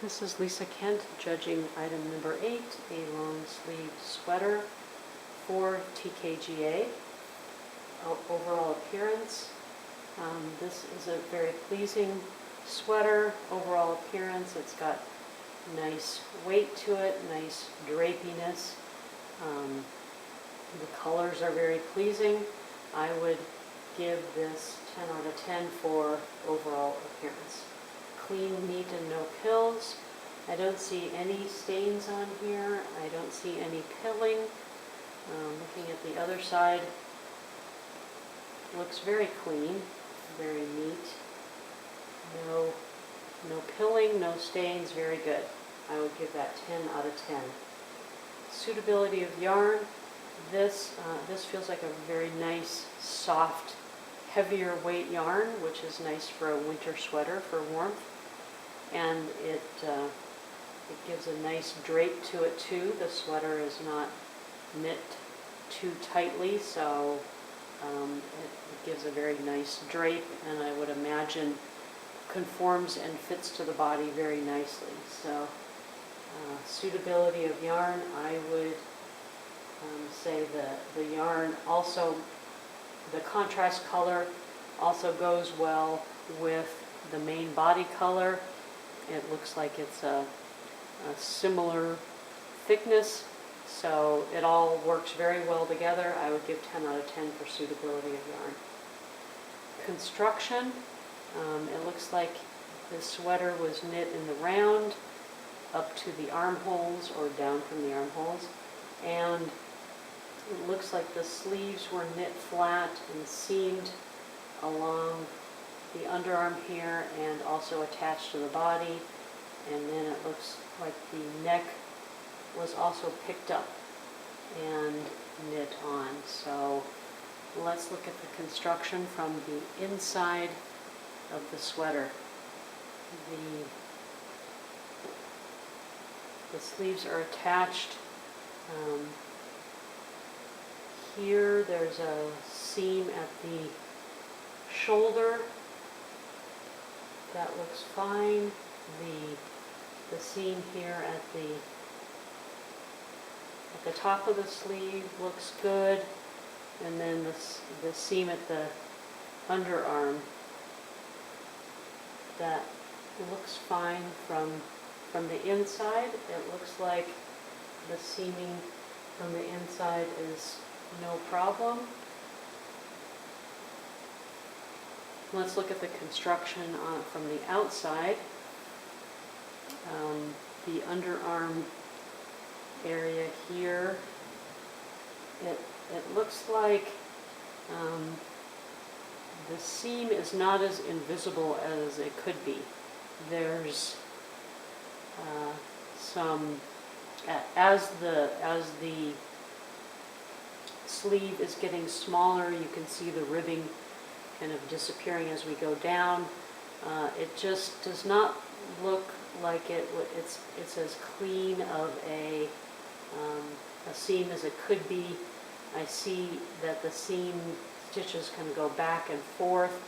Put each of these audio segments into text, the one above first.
This is Lisa Kent judging item number 8, a long sleeve sweater for TKGA. Overall appearance, this is a very pleasing sweater. Overall appearance, it's got nice weight to it, nice drapiness. The colors are very pleasing. I would give this 10 out of 10 for overall appearance. Clean, neat, and no pills. I don't see any stains on here. I don't see any pilling. Looking at the other side, looks very clean, very neat. No pilling, no stains, very good. I would give that 10 out of 10. Suitability of yarn. This feels like a very nice, soft, heavier weight yarn, which is nice for a winter sweater for warmth. And it gives a nice drape to it too. The sweater is not knit too tightly, so it gives a very nice drape, and I would imagine conforms and fits to the body very nicely. So suitability of yarn, I would say the yarn also, the contrast color also goes well with the main body color. It looks like it's a similar thickness, so it all works very well together. I would give 10 out of 10 for suitability of yarn. Construction, it looks like this sweater was knit in the round up to the armholes or down from the armholes, and it looks like the sleeves were knit flat and seamed along the underarm here and also attached to the body, and then it looks like the neck was also picked up and knit on. So let's look at the construction from the inside of the sweater. The sleeves are attached. Here there's a seam at the shoulder. That looks fine. The seam here at the top of the sleeve looks good, and then the seam at the underarm, that looks fine from the inside. It looks like the seaming from the inside is no problem. Let's look at the construction from the outside. The underarm area here, it looks like the seam is not as invisible as it could be. There's some, as the sleeve is getting smaller, you can see the ribbing kind of disappearing as we go down. It just does not look like it's as clean of a seam as it could be. I see that the seam stitches can go back and forth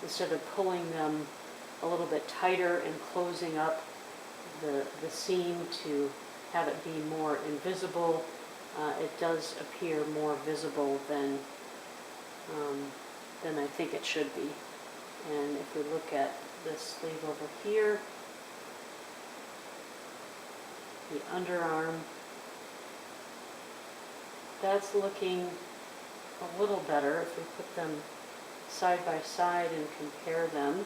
instead of pulling them a little bit tighter and closing up the seam to have it be more invisible. It does appear more visible than I think it should be. And if we look at this sleeve over here, the underarm, that's looking a little better if we put them side by side and compare them.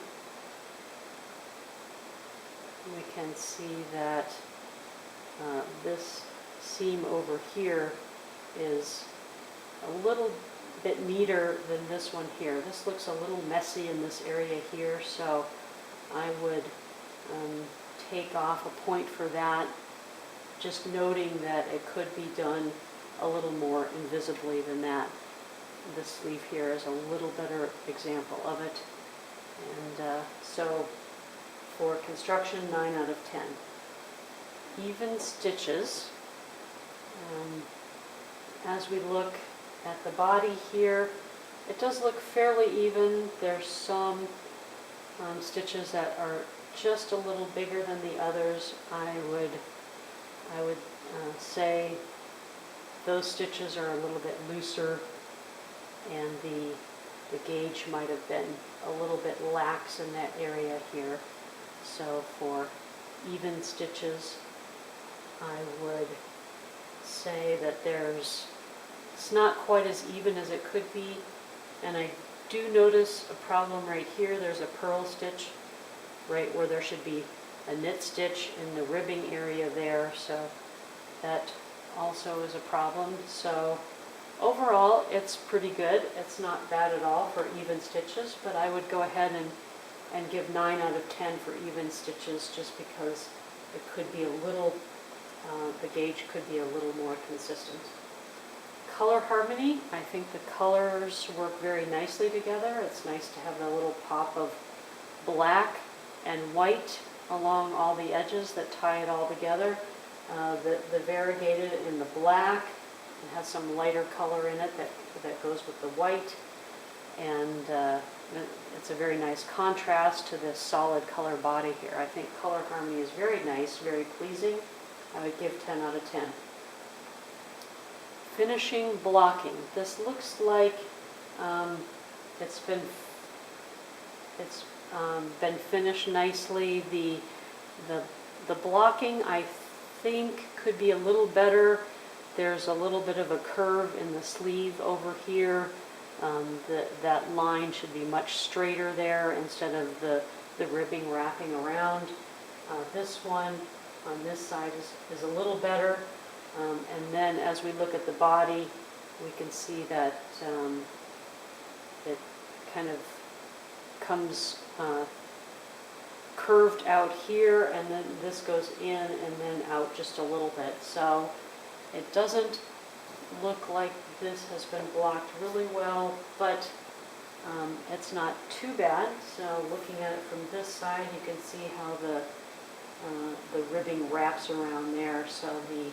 We can see that this seam over here is a little bit neater than this one here. This looks a little messy in this area here, so I would take off a point for that, just noting that it could be done a little more invisibly than that. This sleeve here is a little better example of it. And so for construction, 9 out of 10. Even stitches. As we look at the body here, it does look fairly even. There's some stitches that are just a little bigger than the others, I would say those stitches are a little bit looser, and the gauge might have been a little bit lax in that area here. So for even stitches, I would say that it's not quite as even as it could be. And I do notice a problem right here. There's a purl stitch right where there should be a knit stitch in the ribbing area there. So that also is a problem. So overall, it's pretty good. It's not bad at all for even stitches, but I would go ahead and give 9 out of 10 for even stitches, just because it could be a little, the gauge could be a little more consistent. Color harmony, I think the colors work very nicely together. It's nice to have the little pop of black and white along all the edges that tie it all together. The variegated in the black, it has some lighter color in it that goes with the white, and it's a very nice contrast to this solid color body here. I think color harmony is very nice, very pleasing. I would give 10 out of 10. Finishing blocking. This looks like it's been finished nicely. The blocking, I think, could be a little better. There's a little bit of a curve in the sleeve over here. That line should be much straighter there instead of the ribbing wrapping around. This one on this side is a little better. And then as we look at the body, we can see that it kind of comes curved out here, and then this goes in and then out just a little bit. So it doesn't look like this has been blocked really well, but it's not too bad. So looking at it from this side, you can see how the ribbing wraps around there. So the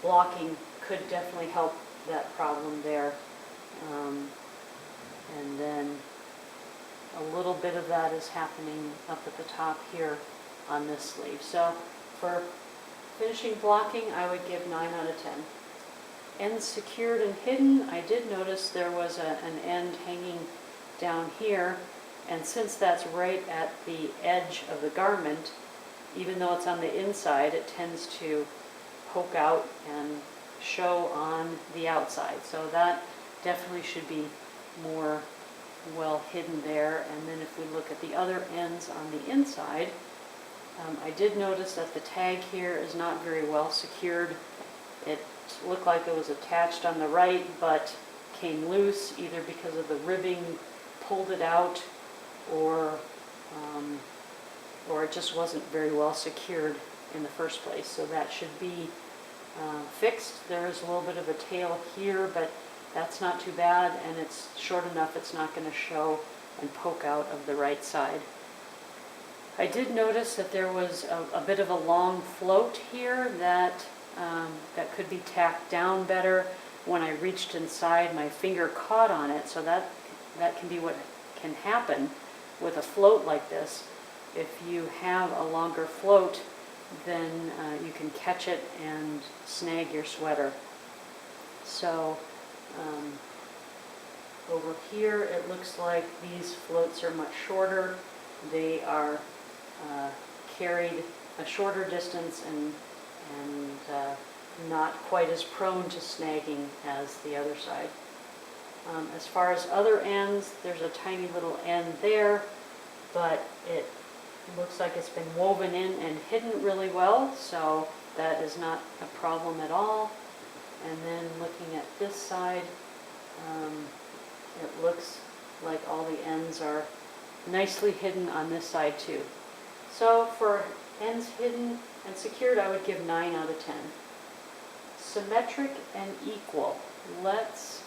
blocking could definitely help that problem there. And then a little bit of that is happening up at the top here on this sleeve. So for finishing blocking, I would give 9 out of 10. Ends secured and hidden, I did notice there was an end hanging down here, and since that's right at the edge of the garment, even though it's on the inside, it tends to poke out and show on the outside. So that definitely should be more well hidden there. And then if we look at the other ends on the inside, I did notice that the tag here is not very well secured. It looked like it was attached on the right but came loose, either because of the ribbing pulled it out, or it just wasn't very well secured in the first place. So that should be fixed. There is a little bit of a tail here, but that's not too bad, and it's short enough it's not going to show and poke out of the right side. I did notice that there was a bit of a long float here that could be tacked down better. When I reached inside, my finger caught on it, so that can be what can happen with a float like this. If you have a longer float, then you can catch it and snag your sweater. So over here, it looks like these floats are much shorter. They are carried a shorter distance and not quite as prone to snagging as the other side. As far as other ends, there's a tiny little end there, but it looks like it's been woven in and hidden really well, so that is not a problem at all. And then looking at this side, it looks like all the ends are nicely hidden on this side too. So for ends hidden and secured, I would give 9 out of 10. Symmetric and equal. Let's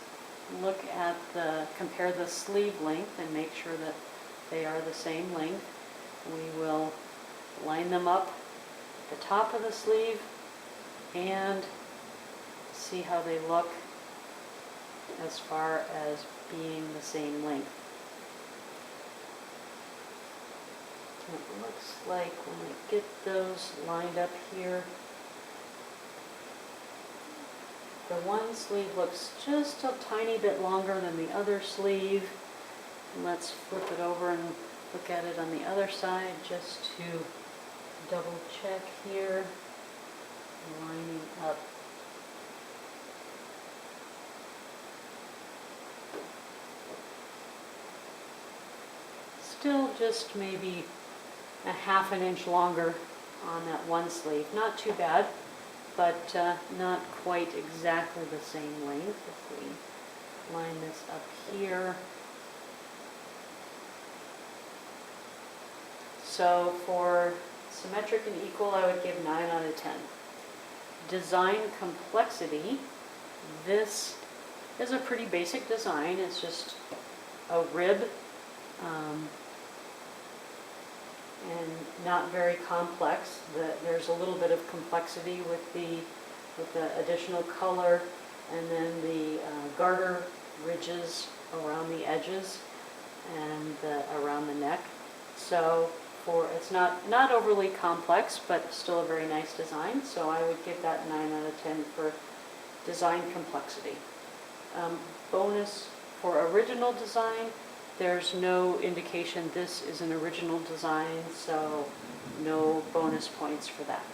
look at compare the sleeve length and make sure that they are the same length. We will line them up at the top of the sleeve and see how they look as far as being the same length. it looks like when I get those lined up here. The one sleeve looks just a tiny bit longer than the other sleeve. And let's flip it over and look at it on the other side just to double check here. Lining up. Still just maybe a ½ an inch longer on that one sleeve. Not too bad, but not quite exactly the same length. If we line this up here. So for symmetric and equal, I would give 9 out of 10. Design complexity. This is a pretty basic design. It's just a rib. And not very complex. There's a little bit of complexity with the additional color, and then the garter ridges around the edges and around the neck. So it's not overly complex, but still a very nice design. So I would give that 9 out of 10 for design complexity. Bonus for original design. There's no indication this is an original design, so no bonus points for that.